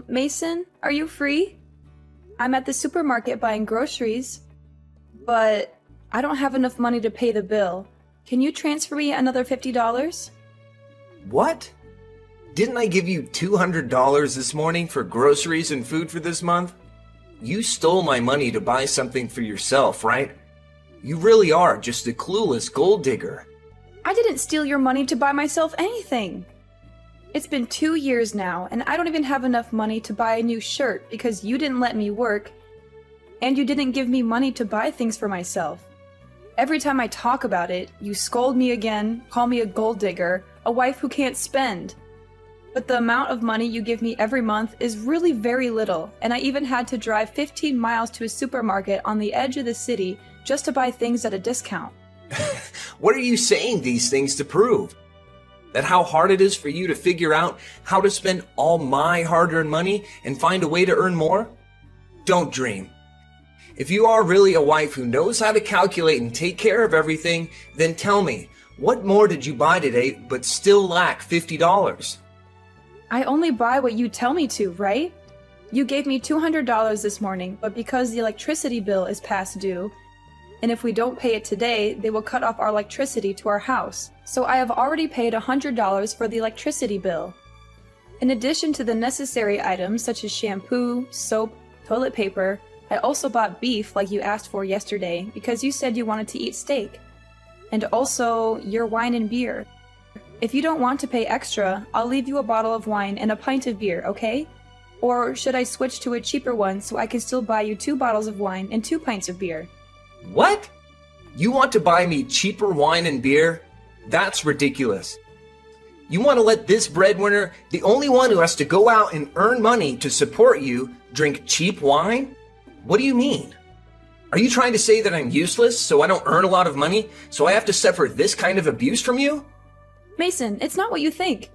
Mason, are you free? I'm at the supermarket buying groceries, but I don't have enough money to pay the bill. Can you transfer me another $50? What? Didn't I give you $200 this morning for groceries and food for this month? You stole my money to buy something for yourself, right? You really are just a clueless gold digger. I didn't steal your money to buy myself anything. It's been 2 years now, and I don't even have enough money to buy a new shirt because you didn't let me work, and you didn't give me money to buy things for myself. Every time I talk about it, you scold me again, call me a gold digger, a wife who can't spend. But the amount of money you give me every month is really very little, and I even had to drive 15 miles to a supermarket on the edge of the city just to buy things at a discount. What are you saying these things to prove? That how hard it is for you to figure out how to spend all my hard-earned money and find a way to earn more? Don't dream. If you are really a wife who knows how to calculate and take care of everything, then tell me, what more did you buy today but still lack $50? I only buy what you tell me to, right? You gave me $200 this morning, but because the electricity bill is past due, and if we don't pay it today, they will cut off our electricity to our house. So I have already paid $100 for the electricity bill. In addition to the necessary items such as shampoo, soap, toilet paper, I also bought beef like you asked for yesterday because you said you wanted to eat steak. And also your wine and beer. If you don't want to pay extra, I'll leave you a bottle of wine and a pint of beer, okay? Or should I switch to a cheaper one so I can still buy you 2 bottles of wine and 2 pints of beer? What? You want to buy me cheaper wine and beer? That's ridiculous. You want to let this breadwinner, the only one who has to go out and earn money to support you, drink cheap wine? What do you mean? Are you trying to say that I'm useless, so I don't earn a lot of money, so I have to suffer this kind of abuse from you? Mason, it's not what you think.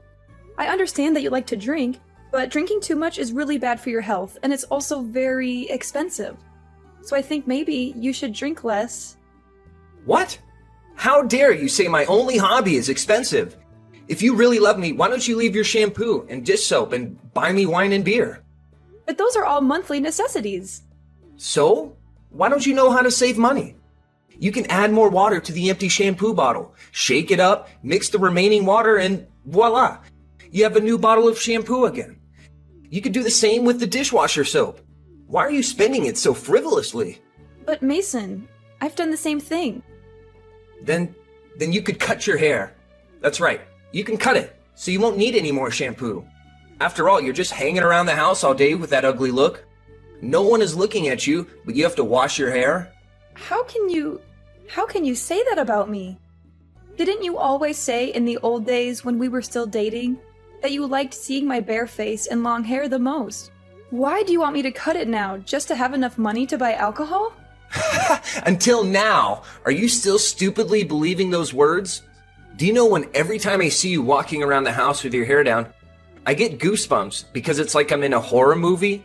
I understand that you like to drink, but drinking too much is really bad for your health, and it's also very expensive. So I think maybe you should drink less. What? How dare you say my only hobby is expensive? If you really love me, why don't you leave your shampoo and dish soap and buy me wine and beer? But those are all monthly necessities. So? Why don't you know how to save money? You can add more water to the empty shampoo bottle, shake it up, mix the remaining water, and voila! You have a new bottle of shampoo again. You could do the same with the dishwasher soap. Why are you spending it so frivolously? But Mason, I've done the same thing. Then you could cut your hair. That's right, you can cut it, so you won't need any more shampoo. After all, you're just hanging around the house all day with that ugly look. No one is looking at you, but you have to wash your hair. How can you say that about me? Didn't you always say in the old days when we were still dating that you liked seeing my bare face and long hair the most? Why do you want me to cut it now, just to have enough money to buy alcohol? Until now, are you still stupidly believing those words? Do you know when every time I see you walking around the house with your hair down, I get goosebumps because it's like I'm in a horror movie?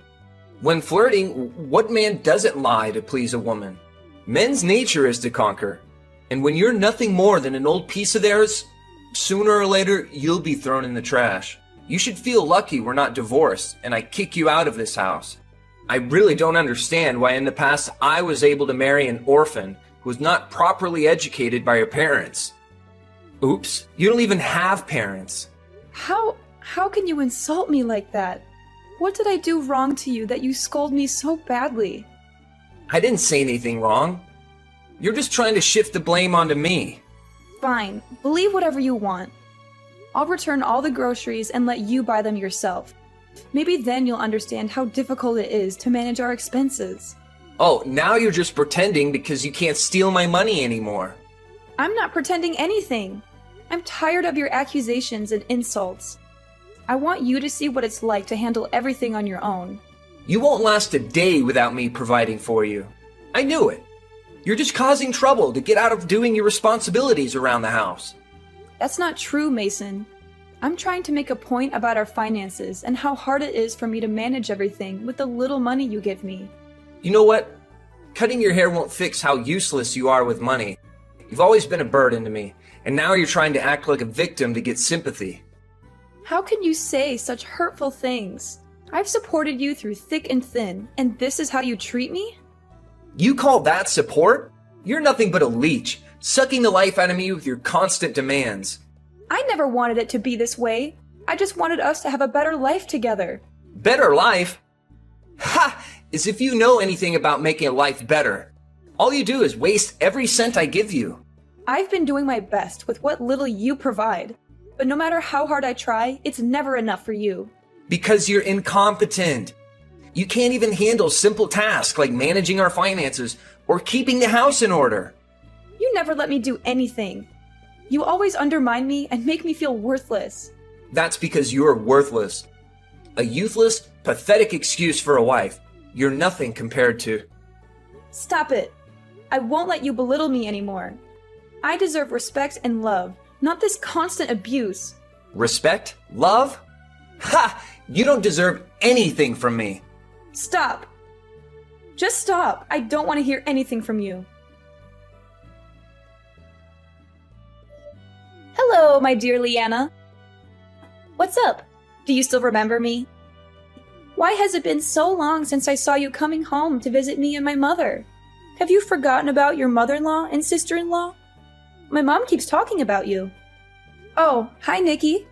When flirting, what man doesn't lie to please a woman? Men's nature is to conquer. And when you're nothing more than an old piece of theirs, sooner or later, you'll be thrown in the trash. You should feel lucky we're not divorced and I kick you out of this house. I really don't understand why in the past I was able to marry an orphan who was not properly educated by her parents. Oops, you don't even have parents. How can you insult me like that? What did I do wrong to you that you scold me so badly? I didn't say anything wrong. You're just trying to shift the blame onto me. Fine, believe whatever you want. I'll return all the groceries and let you buy them yourself. Maybe then you'll understand how difficult it is to manage our expenses. Oh, now you're just pretending because you can't steal my money anymore. I'm not pretending anything. I'm tired of your accusations and insults. I want you to see what it's like to handle everything on your own. You won't last a day without me providing for you. I knew it. You're just causing trouble to get out of doing your responsibilities around the house. That's not true, Mason. I'm trying to make a point about our finances and how hard it is for me to manage everything with the little money you give me. You know what? Cutting your hair won't fix how useless you are with money. You've always been a burden to me, and now you're trying to act like a victim to get sympathy. How can you say such hurtful things? I've supported you through thick and thin, and this is how you treat me? You call that support? You're nothing but a leech, sucking the life out of me with your constant demands. I never wanted it to be this way. I just wanted us to have a better life together. Better life? Ha! As if you know anything about making a life better. All you do is waste every cent I give you. I've been doing my best with what little you provide, but no matter how hard I try, it's never enough for you. Because you're incompetent. You can't even handle simple tasks like managing our finances or keeping the house in order. You never let me do anything. You always undermine me and make me feel worthless. That's because you're worthless. A useless, pathetic excuse for a wife. You're nothing compared to... Stop it. I won't let you belittle me anymore. I deserve respect and love, not this constant abuse. Respect? Love? Ha! You don't deserve anything from me. Stop. Just stop. I don't want to hear anything from you. Hello, my dear Leanna. What's up? Do you still remember me? Why has it been so long since I saw you coming home to visit me and my mother? Have you forgotten about your mother-in-law and sister-in-law? My mom keeps talking about you. Oh, hi, Nikki.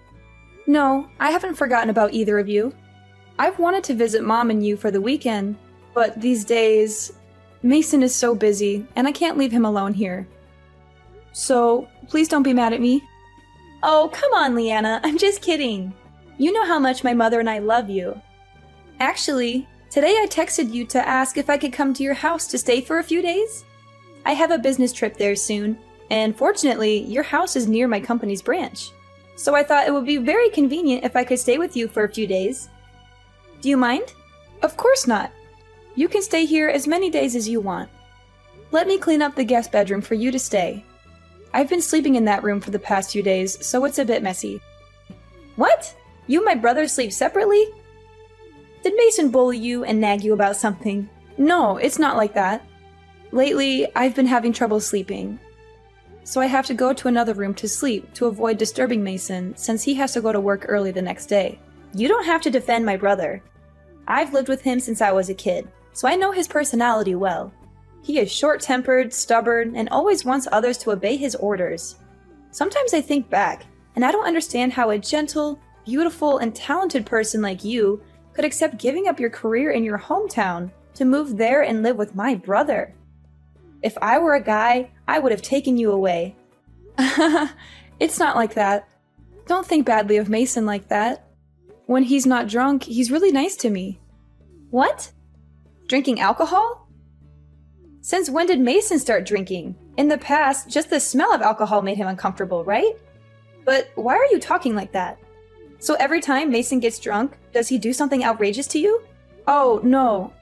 No, I haven't forgotten about either of you. I've wanted to visit Mom and you for the weekend, but these days, Mason is so busy, and I can't leave him alone here. So, please don't be mad at me. Oh, come on, Leanna, I'm just kidding. You know how much my mother and I love you. Actually, today I texted you to ask if I could come to your house to stay for a few days. I have a business trip there soon, and fortunately, your house is near my company's branch. So I thought it would be very convenient if I could stay with you for a few days. Do you mind? Of course not. You can stay here as many days as you want. Let me clean up the guest bedroom for you to stay. I've been sleeping in that room for the past few days, so it's a bit messy. What? You and my brother sleep separately? Did Mason bully you and nag you about something? No, it's not like that. Lately, I've been having trouble sleeping. So I have to go to another room to sleep to avoid disturbing Mason since he has to go to work early the next day. You don't have to defend my brother. I've lived with him since I was a kid, so I know his personality well. He is short-tempered, stubborn, and always wants others to obey his orders. Sometimes I think back, and I don't understand how a gentle, beautiful, and talented person like you could accept giving up your career in your hometown to move there and live with my brother. If I were a guy, I would have taken you away. It's not like that. Don't think badly of Mason like that. When he's not drunk, he's really nice to me. What? Drinking alcohol? Since when did Mason start drinking? In the past, just the smell of alcohol made him uncomfortable, right? But why are you talking like that? So every time Mason gets drunk, does he do something outrageous to you? Oh, no.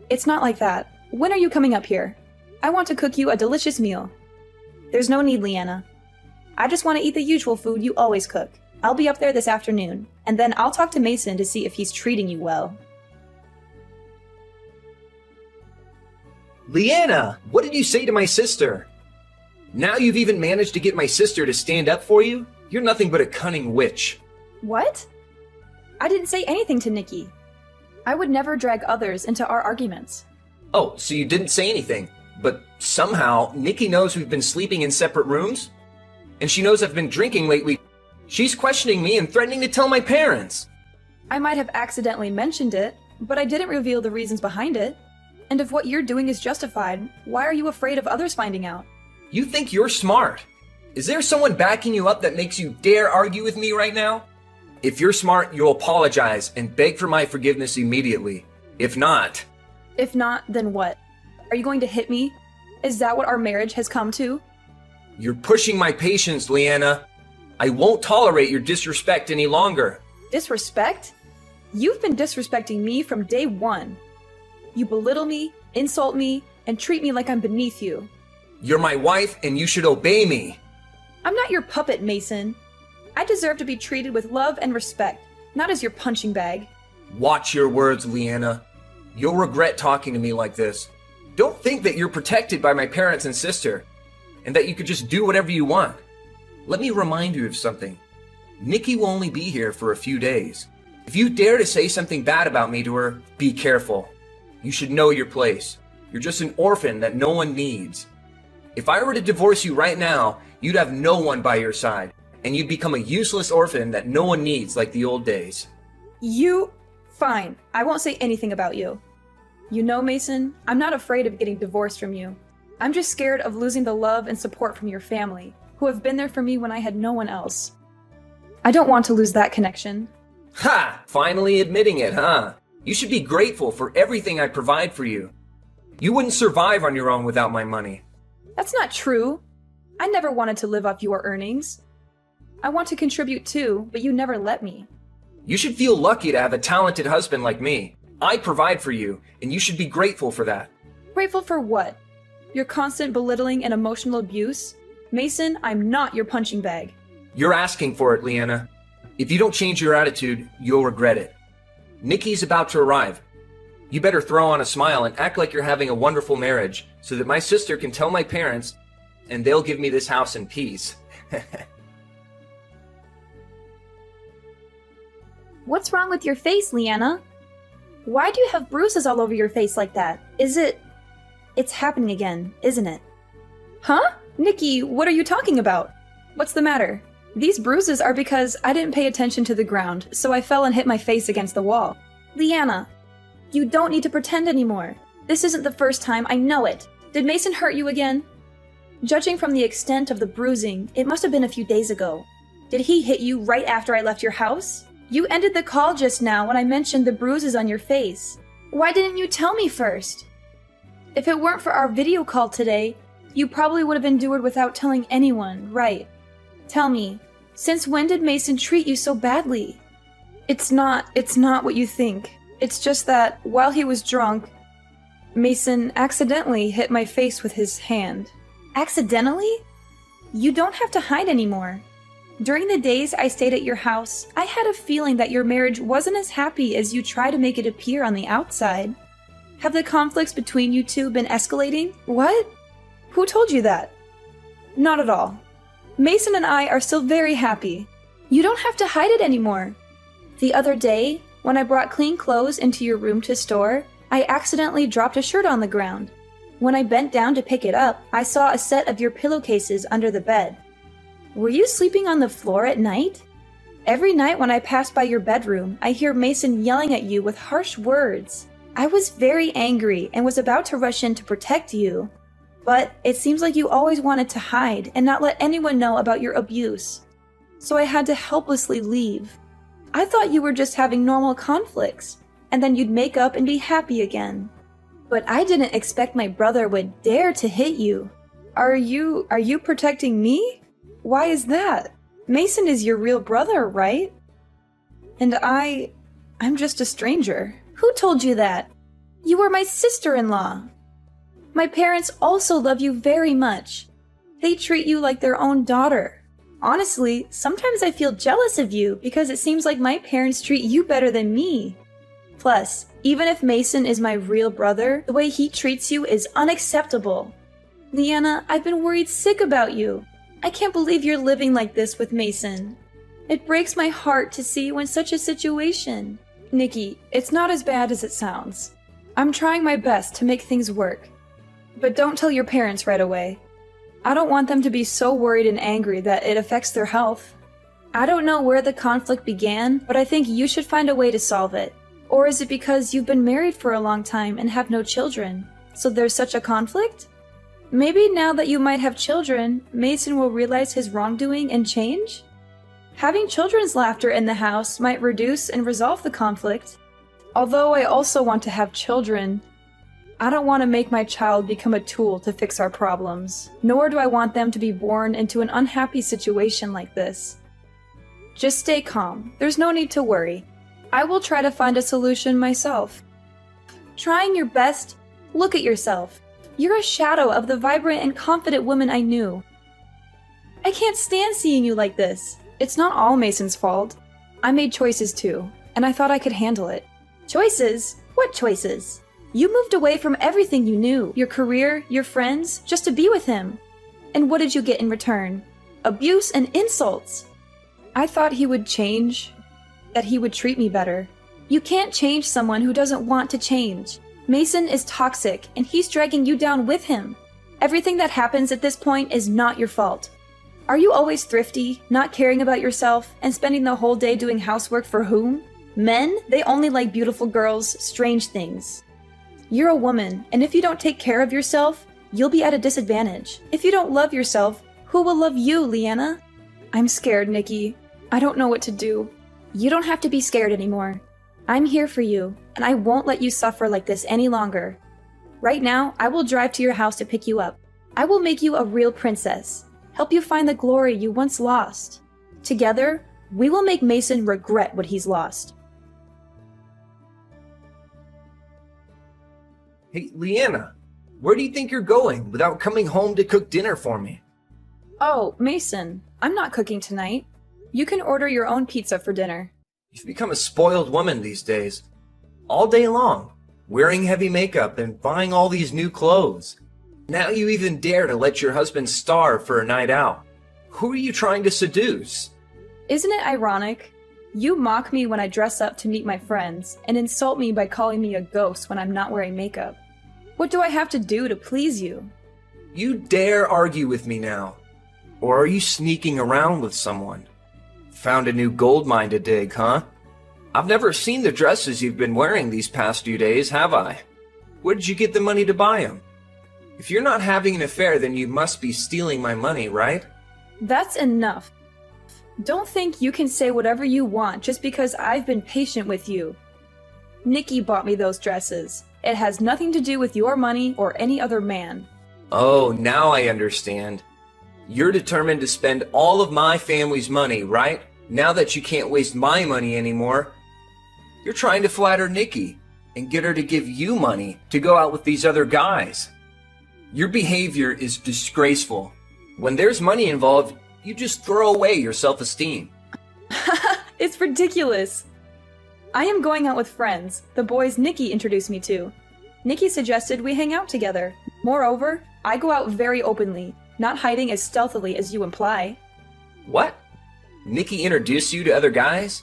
It's not like that. When are you coming up here? I want to cook you a delicious meal. There's no need, Leanna. I just want to eat the usual food you always cook. I'll be up there this afternoon, and then I'll talk to Mason to see if he's treating you well. Leanna, what did you say to my sister? Now you've even managed to get my sister to stand up for you? You're nothing but a cunning witch. What? I didn't say anything to Nikki. I would never drag others into our arguments. Oh, so you didn't say anything, but somehow Nikki knows we've been sleeping in separate rooms? And she knows I've been drinking lately. She's questioning me and threatening to tell my parents. I might have accidentally mentioned it, but I didn't reveal the reasons behind it. And if what you're doing is justified, why are you afraid of others finding out? You think you're smart. Is there someone backing you up that makes you dare argue with me right now? If you're smart, you'll apologize and beg for my forgiveness immediately. If not... If not, then what? Are you going to hit me? Is that what our marriage has come to? You're pushing my patience, Leanna. I won't tolerate your disrespect any longer. Disrespect? You've been disrespecting me from day one. You belittle me, insult me, and treat me like I'm beneath you. You're my wife and you should obey me. I'm not your puppet, Mason. I deserve to be treated with love and respect, not as your punching bag. Watch your words, Leanna. You'll regret talking to me like this. Don't think that you're protected by my parents and sister, and that you could just do whatever you want. Let me remind you of something. Nikki will only be here for a few days. If you dare to say something bad about me to her, be careful. You should know your place. You're just an orphan that no one needs. If I were to divorce you right now, you'd have no one by your side, and you'd become a useless orphan that no one needs like the old days. Fine. I won't say anything about you. You know, Mason, I'm not afraid of getting divorced from you. I'm just scared of losing the love and support from your family, who have been there for me when I had no one else. I don't want to lose that connection. Ha! Finally admitting it, huh? You should be grateful for everything I provide for you. You wouldn't survive on your own without my money. That's not true. I never wanted to live off your earnings. I want to contribute too, but you never let me. You should feel lucky to have a talented husband like me. I provide for you, and you should be grateful for that. Grateful for what? Your constant belittling and emotional abuse? Mason, I'm not your punching bag. You're asking for it, Leanna. If you don't change your attitude, you'll regret it. Nikki's about to arrive. You better throw on a smile and act like you're having a wonderful marriage so that my sister can tell my parents and they'll give me this house in peace. What's wrong with your face, Leanna? Why do you have bruises all over your face like that? It's happening again, isn't it? Huh? Nikki, what are you talking about? What's the matter? These bruises are because I didn't pay attention to the ground, so I fell and hit my face against the wall. Leanna, you don't need to pretend anymore. This isn't the first time, I know it. Did Mason hurt you again? Judging from the extent of the bruising, it must have been a few days ago. Did he hit you right after I left your house? You ended the call just now when I mentioned the bruises on your face. Why didn't you tell me first? If it weren't for our video call today, you probably would have endured without telling anyone, right? Tell me, since when did Mason treat you so badly? It's not what you think. It's just that, while he was drunk, Mason accidentally hit my face with his hand. Accidentally? You don't have to hide anymore. During the days I stayed at your house, I had a feeling that your marriage wasn't as happy as you try to make it appear on the outside. Have the conflicts between you two been escalating? What? Who told you that? Not at all. Mason and I are still very happy. You don't have to hide it anymore. The other day, when I brought clean clothes into your room to store, I accidentally dropped a shirt on the ground. When I bent down to pick it up, I saw a set of your pillowcases under the bed. Were you sleeping on the floor at night? Every night when I pass by your bedroom, I hear Mason yelling at you with harsh words. I was very angry and was about to rush in to protect you. But it seems like you always wanted to hide and not let anyone know about your abuse. So I had to helplessly leave. I thought you were just having normal conflicts, and then you'd make up and be happy again. But I didn't expect my brother would dare to hit you. Are you protecting me? Why is that? Mason is your real brother, right? And I'm just a stranger. Who told you that? You were my sister-in-law. My parents also love you very much. They treat you like their own daughter. Honestly, sometimes I feel jealous of you because it seems like my parents treat you better than me. Plus, even if Mason is my real brother, the way he treats you is unacceptable. Leanna, I've been worried sick about you. I can't believe you're living like this with Mason. It breaks my heart to see you in such a situation. Nikki, it's not as bad as it sounds. I'm trying my best to make things work. But don't tell your parents right away. I don't want them to be so worried and angry that it affects their health. I don't know where the conflict began, but I think you should find a way to solve it. Or is it because you've been married for a long time and have no children, so there's such a conflict? Maybe now that you might have children, Mason will realize his wrongdoing and change? Having children's laughter in the house might reduce and resolve the conflict. Although I also want to have children, I don't want to make my child become a tool to fix our problems, nor do I want them to be born into an unhappy situation like this. Just stay calm. There's no need to worry. I will try to find a solution myself. Trying your best, look at yourself. You're a shadow of the vibrant and confident woman I knew. I can't stand seeing you like this. It's not all Mason's fault. I made choices too, and I thought I could handle it. Choices? What choices? You moved away from everything you knew, your career, your friends, just to be with him. And what did you get in return? Abuse and insults. I thought he would change. that he would treat me better. You can't change someone who doesn't want to change. Mason is toxic, and he's dragging you down with him. Everything that happens at this point is not your fault. Are you always thrifty, not caring about yourself, and spending the whole day doing housework for whom? Men, they only like beautiful girls, strange things. You're a woman, and if you don't take care of yourself, you'll be at a disadvantage. If you don't love yourself, who will love you, Leanna? I'm scared, Nikki. I don't know what to do. You don't have to be scared anymore. I'm here for you, and I won't let you suffer like this any longer. Right now, I will drive to your house to pick you up. I will make you a real princess, help you find the glory you once lost. Together, we will make Mason regret what he's lost. Hey, Leanna, where do you think you're going without coming home to cook dinner for me? Oh, Mason, I'm not cooking tonight. You can order your own pizza for dinner. You've become a spoiled woman these days. All day long, wearing heavy makeup and buying all these new clothes. Now you even dare to let your husband starve for a night out. Who are you trying to seduce? Isn't it ironic? You mock me when I dress up to meet my friends, and insult me by calling me a ghost when I'm not wearing makeup. What do I have to do to please you? You dare argue with me now? Or are you sneaking around with someone? Found a new gold mine to dig, huh? I've never seen the dresses you've been wearing these past few days, have I? Where did you get the money to buy them? If you're not having an affair, then you must be stealing my money, right? That's enough. Don't think you can say whatever you want just because I've been patient with you. Nikki bought me those dresses. It has nothing to do with your money or any other man. Oh, now I understand. You're determined to spend all of my family's money, right? Now that you can't waste my money anymore. You're trying to flatter Nikki and get her to give you money to go out with these other guys. Your behavior is disgraceful. When there's money involved, you just throw away your self-esteem. It's ridiculous. I am going out with friends, the boys Nikki introduced me to. Nikki suggested we hang out together. Moreover, I go out very openly, not hiding as stealthily as you imply. What? Nikki introduced you to other guys?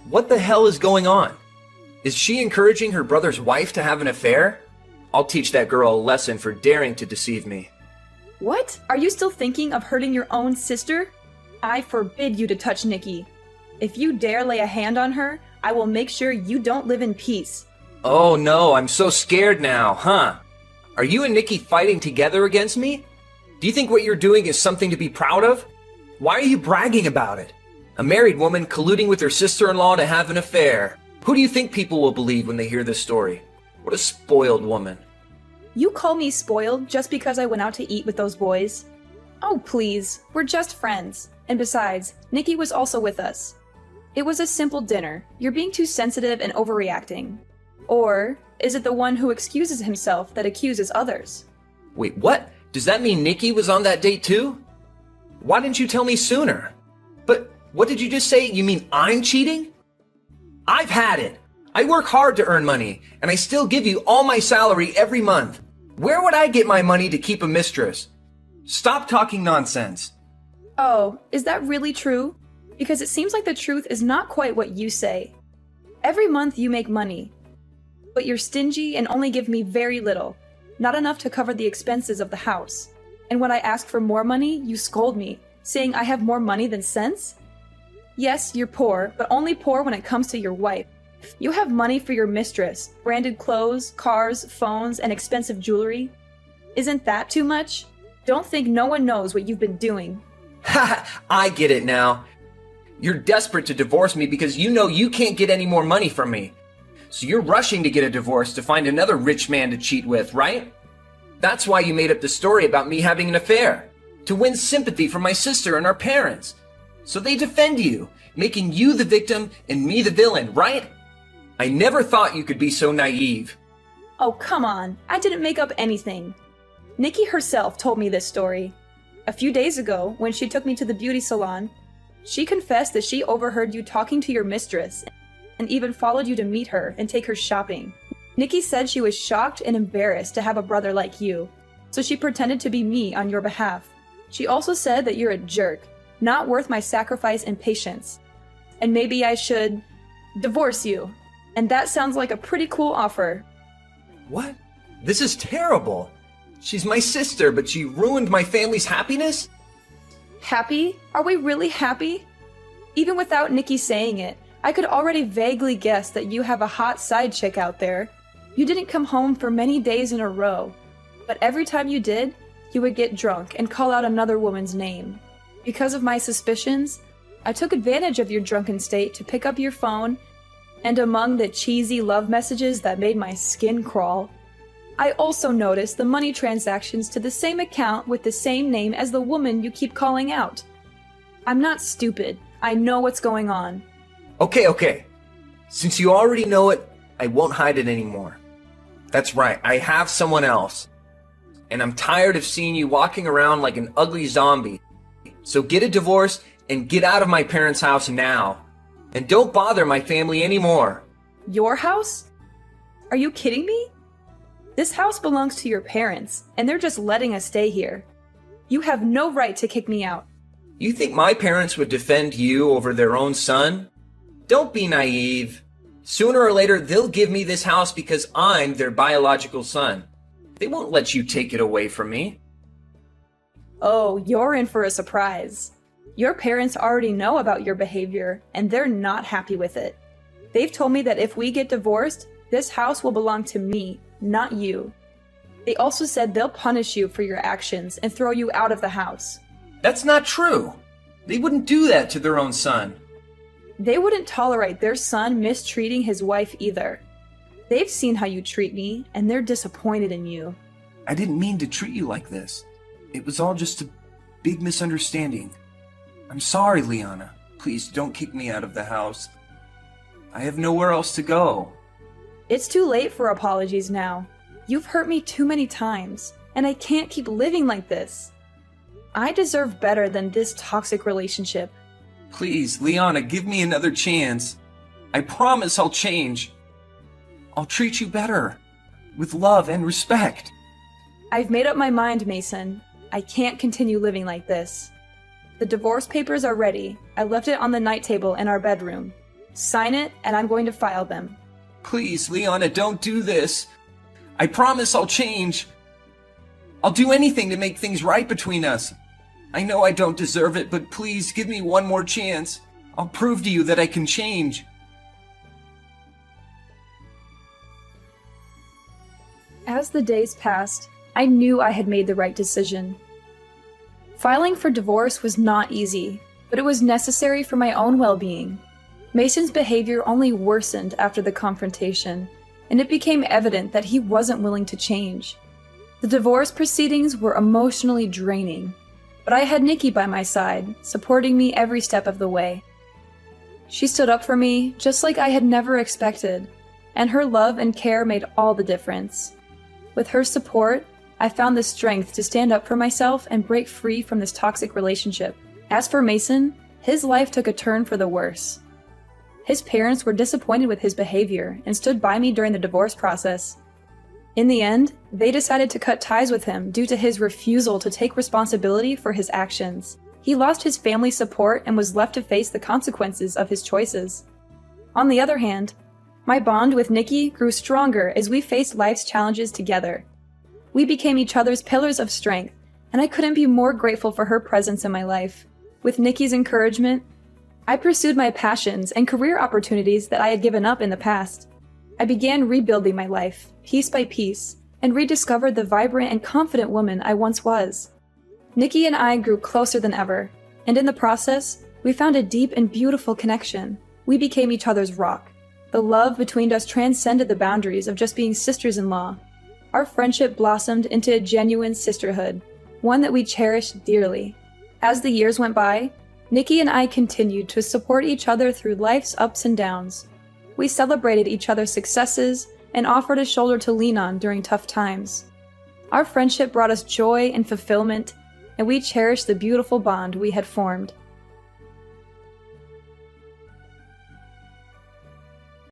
What the hell is going on? Is she encouraging her brother's wife to have an affair? I'll teach that girl a lesson for daring to deceive me. What? Are you still thinking of hurting your own sister? I forbid you to touch Nikki. If you dare lay a hand on her, I will make sure you don't live in peace. Oh no, I'm so scared now, huh? Are you and Nikki fighting together against me? Do you think what you're doing is something to be proud of? Why are you bragging about it? A married woman colluding with her sister-in-law to have an affair. Who do you think people will believe when they hear this story? What a spoiled woman. You call me spoiled just because I went out to eat with those boys? Oh, please. We're just friends. And besides, Nikki was also with us. It was a simple dinner. You're being too sensitive and overreacting. Or is it the one who excuses himself that accuses others? Wait, what? Does that mean Nikki was on that date too? Why didn't you tell me sooner? But what did you just say? You mean I'm cheating? I've had it. I work hard to earn money, and I still give you all my salary every month. Where would I get my money to keep a mistress? Stop talking nonsense. Oh, is that really true? Because it seems like the truth is not quite what you say. Every month you make money, but you're stingy and only give me very little, not enough to cover the expenses of the house. And when I ask for more money, you scold me, saying I have more money than sense? Yes, you're poor, but only poor when it comes to your wife. You have money for your mistress, branded clothes, cars, phones, and expensive jewelry. Isn't that too much? Don't think no one knows what you've been doing. Ha! I get it now. You're desperate to divorce me because you know you can't get any more money from me. So you're rushing to get a divorce to find another rich man to cheat with, right? That's why you made up the story about me having an affair. To win sympathy from my sister and our parents. So they defend you, making you the victim and me the villain, right? I never thought you could be so naive. Oh, come on. I didn't make up anything. Nikki herself told me this story. A few days ago, when she took me to the beauty salon, she confessed that she overheard you talking to your mistress and even followed you to meet her and take her shopping. Nikki said she was shocked and embarrassed to have a brother like you, so she pretended to be me on your behalf. She also said that you're a jerk, not worth my sacrifice and patience. And maybe I should Divorce you. And that sounds like a pretty cool offer. What? This is terrible. She's my sister, but she ruined my family's happiness? Happy? Are we really happy? Even without Nikki saying it, I could already vaguely guess that you have a hot side chick out there. You didn't come home for many days in a row, but every time you did, you would get drunk and call out another woman's name. Because of my suspicions, I took advantage of your drunken state to pick up your phone, and among the cheesy love messages that made my skin crawl, I also noticed the money transactions to the same account with the same name as the woman you keep calling out. I'm not stupid. I know what's going on. Okay. Since you already know it, I won't hide it anymore. That's right, I have someone else. And I'm tired of seeing you walking around like an ugly zombie. So get a divorce and get out of my parents' house now. And don't bother my family anymore. Your house? Are you kidding me? This house belongs to your parents, and they're just letting us stay here. You have no right to kick me out. You think my parents would defend you over their own son? Don't be naive. Sooner or later, they'll give me this house because I'm their biological son. They won't let you take it away from me. Oh, you're in for a surprise. Your parents already know about your behavior, and they're not happy with it. They've told me that if we get divorced, this house will belong to me, not you. They also said they'll punish you for your actions and throw you out of the house. That's not true. They wouldn't do that to their own son. They wouldn't tolerate their son mistreating his wife either. They've seen how you treat me, and they're disappointed in you. I didn't mean to treat you like this. It was all just a big misunderstanding. I'm sorry, Liana. Please don't kick me out of the house. I have nowhere else to go. It's too late for apologies now. You've hurt me too many times, and I can't keep living like this. I deserve better than this toxic relationship. Please, Liana, give me another chance. I promise I'll change. I'll treat you better, with love and respect. I've made up my mind, Mason. I can't continue living like this. The divorce papers are ready. I left it on the night table in our bedroom. Sign it, and I'm going to file them. Please, Liana, don't do this. I promise I'll change. I'll do anything to make things right between us. I know I don't deserve it, but please give me one more chance. I'll prove to you that I can change. As the days passed, I knew I had made the right decision. Filing for divorce was not easy, but it was necessary for my own well-being. Mason's behavior only worsened after the confrontation, and it became evident that he wasn't willing to change. The divorce proceedings were emotionally draining, but I had Nikki by my side, supporting me every step of the way. She stood up for me just like I had never expected, and her love and care made all the difference. With her support, I found the strength to stand up for myself and break free from this toxic relationship. As for Mason, his life took a turn for the worse. His parents were disappointed with his behavior and stood by me during the divorce process. In the end, they decided to cut ties with him due to his refusal to take responsibility for his actions. He lost his family's support and was left to face the consequences of his choices. On the other hand, my bond with Nikki grew stronger as we faced life's challenges together. We became each other's pillars of strength, and I couldn't be more grateful for her presence in my life. With Nikki's encouragement, I pursued my passions and career opportunities that I had given up in the past. I began rebuilding my life, piece by piece, and rediscovered the vibrant and confident woman I once was. Nikki and I grew closer than ever, and in the process, we found a deep and beautiful connection. We became each other's rock. The love between us transcended the boundaries of just being sisters-in-law. Our friendship blossomed into a genuine sisterhood, one that we cherished dearly. As the years went by, Nikki and I continued to support each other through life's ups and downs. We celebrated each other's successes and offered a shoulder to lean on during tough times. Our friendship brought us joy and fulfillment, and we cherished the beautiful bond we had formed.